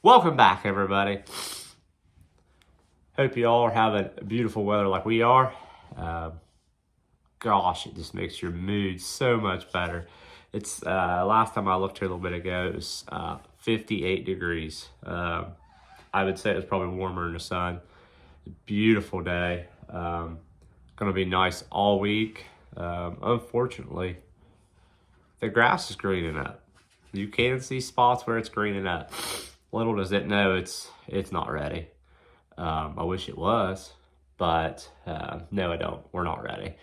Welcome back, everybody. Hope you all are having beautiful weather like we are. Gosh, it just makes your mood so much better. It's last time I looked here a little bit ago, it was 58 degrees. I would say it was probably warmer in the sun. Beautiful day. Gonna be nice all week. Unfortunately, the grass is greening up. You can see spots where it's greening up. Little does it know it's not ready. I wish it was, but no, I don't. We're not ready.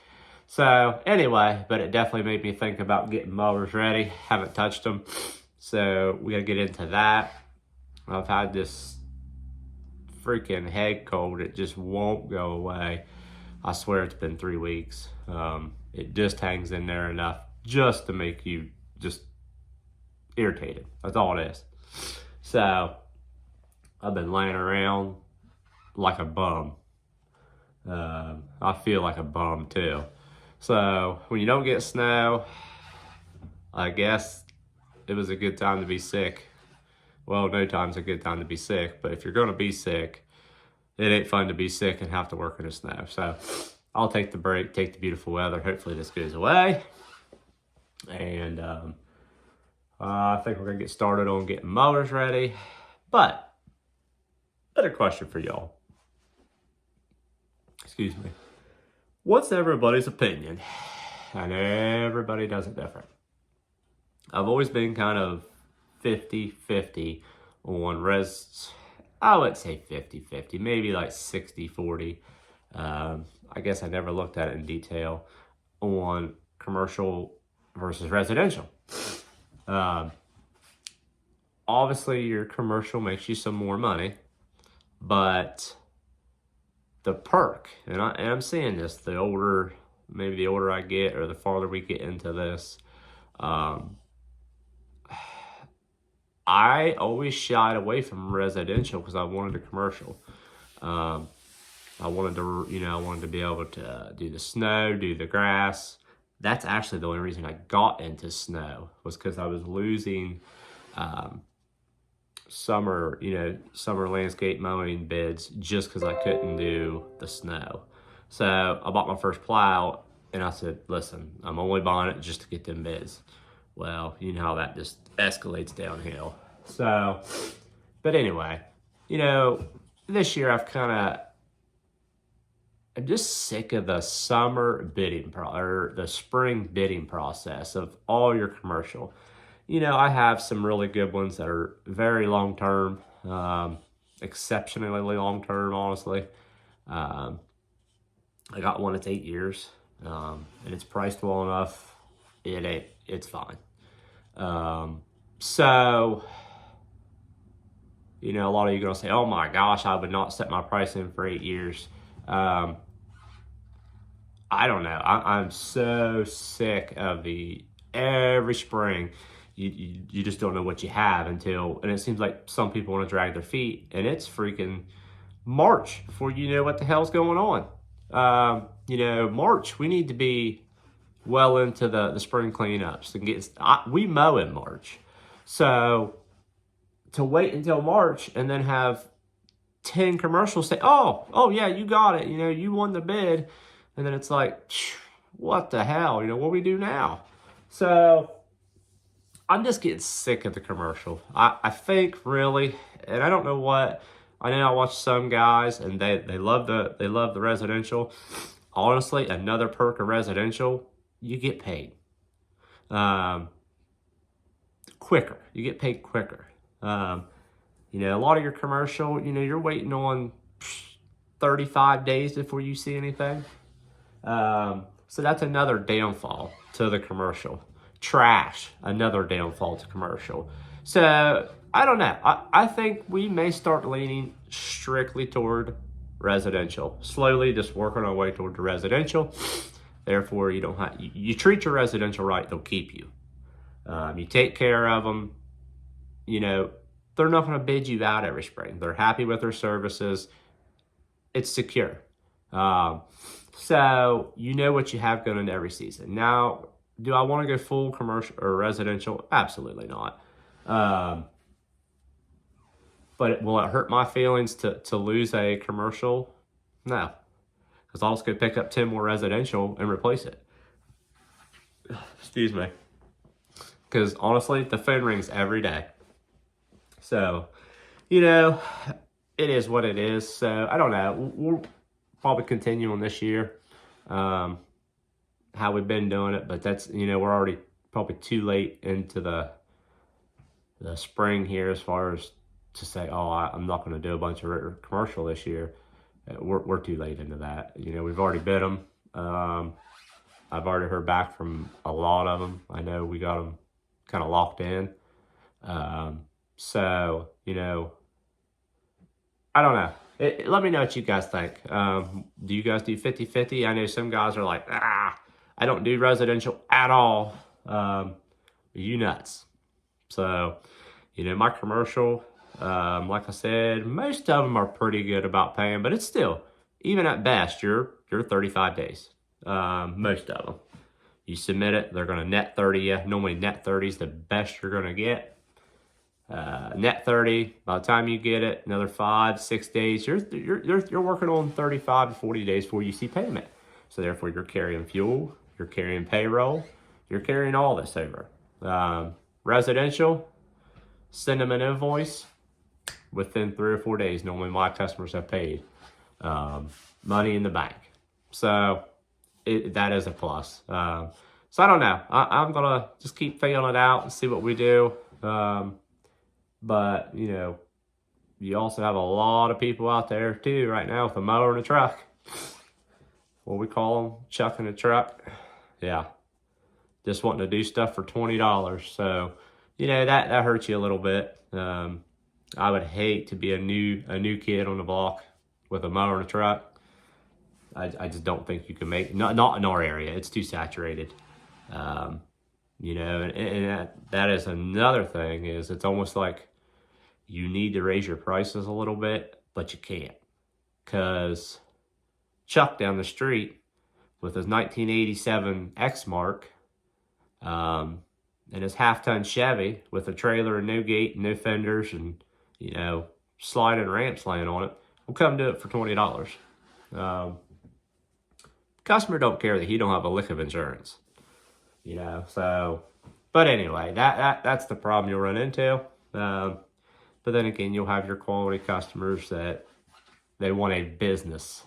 So anyway, but it definitely made me think about getting mowers ready. Haven't touched them, so we gotta get into that. I've had this freaking head cold. It just won't go away. I swear it's been 3 weeks. It just hangs in there enough just to make you just irritated. That's all it is. So I've been laying around like a bum. I feel like a bum too. So when you don't get snow, I guess it was a good time to be sick. Well, no time's a good time to be sick, but if you're gonna be sick, it ain't fun to be sick and have to work in the snow. So I'll take the break, take the beautiful weather. Hopefully this goes away. And I think we're gonna get started on getting mowers ready. But better question for y'all. Excuse me. What's everybody's opinion? And everybody does it different. I've always been kind of 50-50 on I would say 50-50, maybe like 60-40. I guess I never looked at it in detail on commercial versus residential. Obviously your commercial makes you some more money, but the perk, and I'm seeing this, maybe the older I get or the farther we get into this, I always shied away from residential because I wanted a commercial. I wanted to be able to do the snow, do the grass. That's actually the only reason I got into snow, was because I was losing summer landscape mowing bids just because I couldn't do the snow. So I bought my first plow and I said, listen, I'm only buying it just to get them bids. Well, you know how that just escalates downhill. So, but anyway, this year I'm just sick of the summer bidding or the spring bidding process of all your commercial. I have some really good ones that are very long-term, exceptionally long-term, honestly. I got one that's 8 years, and it's priced well enough. It's fine. So, a lot of you are going to say, oh my gosh, I would not set my price in for 8 years. I don't know. I'm so sick of every spring, you just don't know what you have and it seems like some people want to drag their feet, and it's freaking March before you know what the hell's going on. March, we need to be well into the spring cleanups and we mow in March. So to wait until March and then have 10 commercials say, oh yeah, you got it. You won the bid. And then it's like, what the hell? What do we do now? So I'm just getting sick of the commercial. I think really, and I don't know what, I know I watch some guys and they love the residential. Honestly, another perk of residential, you get paid quicker. You get paid quicker. A lot of your commercial, you're waiting on 35 days before you see anything. So that's another downfall to the commercial. Trash, another downfall to commercial. So I don't know. I think we may start leaning strictly toward residential. Slowly just working our way toward the residential. Therefore, you treat your residential right, they'll keep you. You take care of them. They're not going to bid you out every spring. They're happy with their services. It's secure. So you know what you have going into every season. Now, do I want to go full commercial or residential? Absolutely not. But will it hurt my feelings to lose a commercial? No, because I'll just go pick up 10 more residential and replace it. Excuse me. Because honestly, the phone rings every day. So, you know, it is what it is. So, I don't know. We'll probably continue on this year, how we've been doing it. But that's, you know, we're already probably too late into the spring here as far as to say, oh, I'm not going to do a bunch of commercial this year. We're too late into that. You know, we've already bid them. I've already heard back from a lot of them. I know we got them kind of locked in. So, you know, I don't know. Let me know what you guys think. Do you guys do 50-50? I know some guys are like, I don't do residential at all. You nuts. So, you know, my commercial, like I said, most of them are pretty good about paying, but it's still, even at best, you're 35 days. Most of them. You submit it, they're going to net 30 you. Normally net 30 is the best you're going to get. Net 30, by the time you get it, another 5-6 days, you're working on 35 to 40 days before you see payment. So therefore, you're carrying fuel, you're carrying payroll, you're carrying all this over. Residential, send them an invoice within 3 or 4 days. Normally, my customers have paid. Money in the bank. So that is a plus. So I don't know. I'm going to just keep feeling it out and see what we do. But, you know, you also have a lot of people out there, too, right now with a mower and a truck. What we call them, chucking a truck. Yeah. Just wanting to do stuff for $20. So, you know, that hurts you a little bit. I would hate to be a new kid on the block with a mower and a truck. I just don't think you can make, not in our area. It's too saturated. You know, and that is another thing, is it's almost like you need to raise your prices a little bit, but you can't. Because Chuck down the street with his 1987 X-Mark and his half-ton Chevy with a trailer and no gate and no fenders and, you know, sliding ramps laying on it, will come do it for $20. Customer don't care that he don't have a lick of insurance. You know, so, but anyway, that's the problem you'll run into. But then again, you'll have your quality customers that they want a business,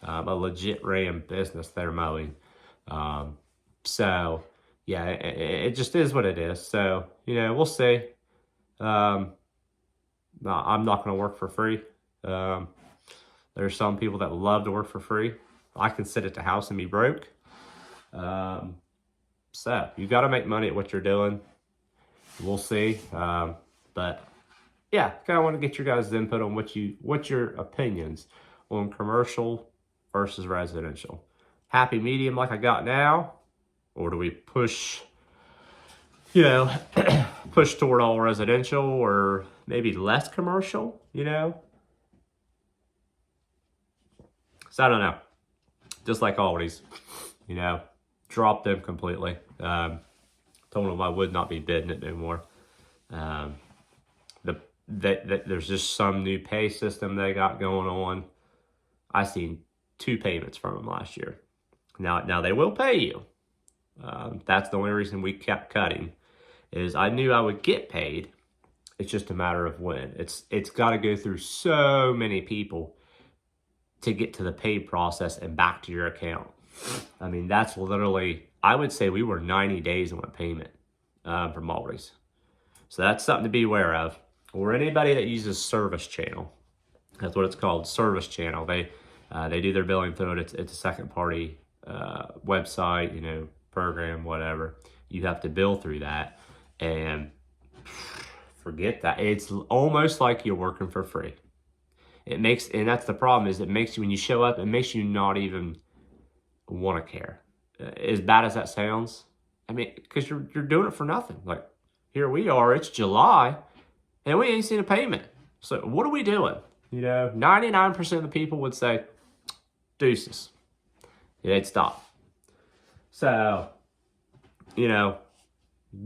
a legit Ram business they're mowing. So, yeah, it just is what it is. So, you know, we'll see. No, I'm not going to work for free. There's some people that love to work for free. I can sit at the house and be broke. So you got to make money at what you're doing. We'll see. But yeah, kind of want to get your guys' input on what's your opinions on commercial versus residential. Happy medium like I got now, or do we push, you know, push toward all residential, or maybe less commercial, you know? So I don't know. Just like always, you know, drop them completely. Told them I would not be bidding it no more. There's just some new pay system they got going on. I seen 2 payments from them last year. Now they will pay you. That's the only reason we kept cutting, is I knew I would get paid. It's just a matter of when. It's got to go through so many people to get to the pay process and back to your account. I mean, that's literally, I would say we were 90 days on a payment from Aldi's. So that's something to be aware of. Or anybody that uses Service Channel. That's what it's called, Service Channel. They do their billing through it. It's a second party website, you know, program, whatever. You have to bill through that. And forget that. It's almost like you're working for free. It makes, and that's the problem, is it makes you, when you show up, it makes you not even want to care. As bad as that sounds, I mean, because you're doing it for nothing. Like, here we are, it's July, and we ain't seen a payment. So what are we doing? You know, 99% of the people would say, deuces. They'd stop. So, you know,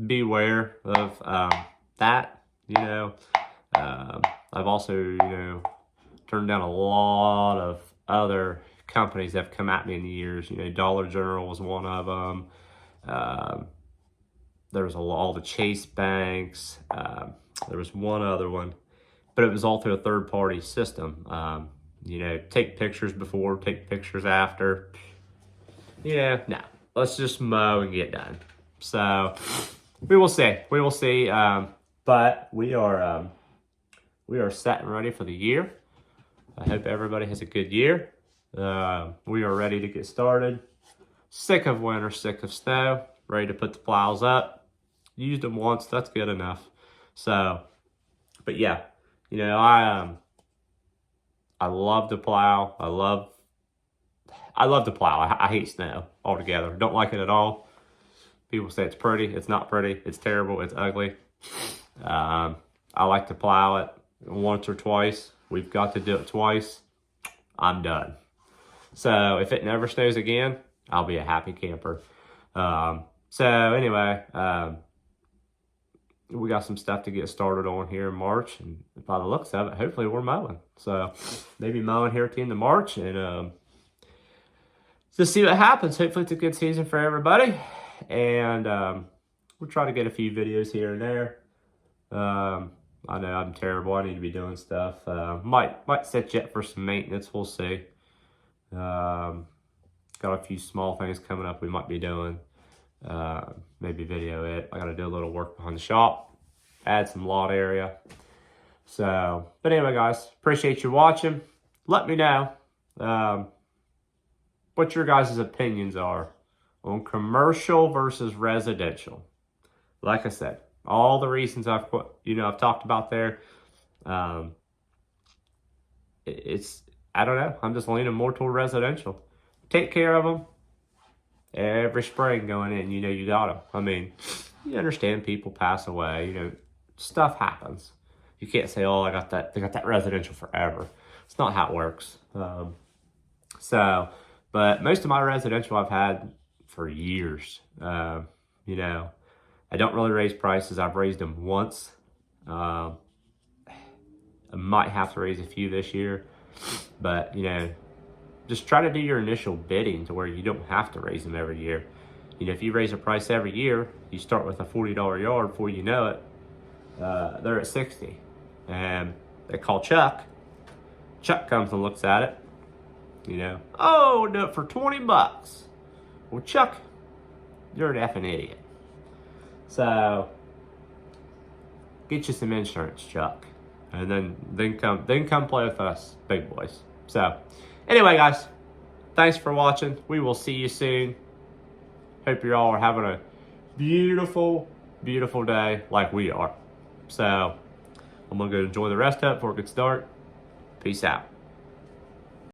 beware of that, you know. I've also, you know, turned down a lot of other companies that have come at me in the years. You know, Dollar General was one of them. There was all the Chase banks. There was one other one, but it was all through a third-party system. You know, take pictures before, take pictures after. Yeah, no, let's just mow and get done. So we will see. We will see. But we are set and ready for the year. I hope everybody has a good year. We are ready to get started. Sick of winter, sick of snow, ready to put the plows up. Used them once, that's good enough. So, but yeah, you know, I love to plow. I love to plow. I hate snow altogether. Don't like it at all. People say it's pretty. It's not pretty. It's terrible. It's ugly. I like to plow it once or twice. We've got to do it twice. I'm done. So if it never snows again, I'll be a happy camper. So anyway, we got some stuff to get started on here in March, and by the looks of it, hopefully we're mowing. So maybe mowing here at the end of March, and just see what happens. Hopefully it's a good season for everybody, and we'll try to get a few videos here and there. I know I'm terrible. I need to be doing stuff. Might set you up for some maintenance. We'll see. Got a few small things coming up we might be doing. Maybe video it. I got to do a little work behind the shop. Add some lot area. So, but anyway, guys, appreciate you watching. Let me know what your guys' opinions are on commercial versus residential. Like I said, all the reasons I've talked about there. It's, I don't know. I'm just leaning more toward residential. Take care of them. Every spring going in, you know, you got them. I mean, you understand people pass away, you know, stuff happens. You can't say, oh, they got that residential forever. It's not how it works. But most of my residential I've had for years. You know, I don't really raise prices. I've raised them once. I might have to raise a few this year, but you know, just try to do your initial bidding to where you don't have to raise them every year. You know, if you raise a price every year, you start with a $40 yard. Before you know it, they're at $60, and they call Chuck. Chuck comes and looks at it. You know, oh, do it for $20. Well, Chuck, you're an effing idiot. So get you some insurance, Chuck, and then come play with us, big boys. So anyway, guys, thanks for watching. We will see you soon. Hope you all are having a beautiful, beautiful day like we are. So I'm gonna go enjoy the rest of it before it gets dark. Peace out.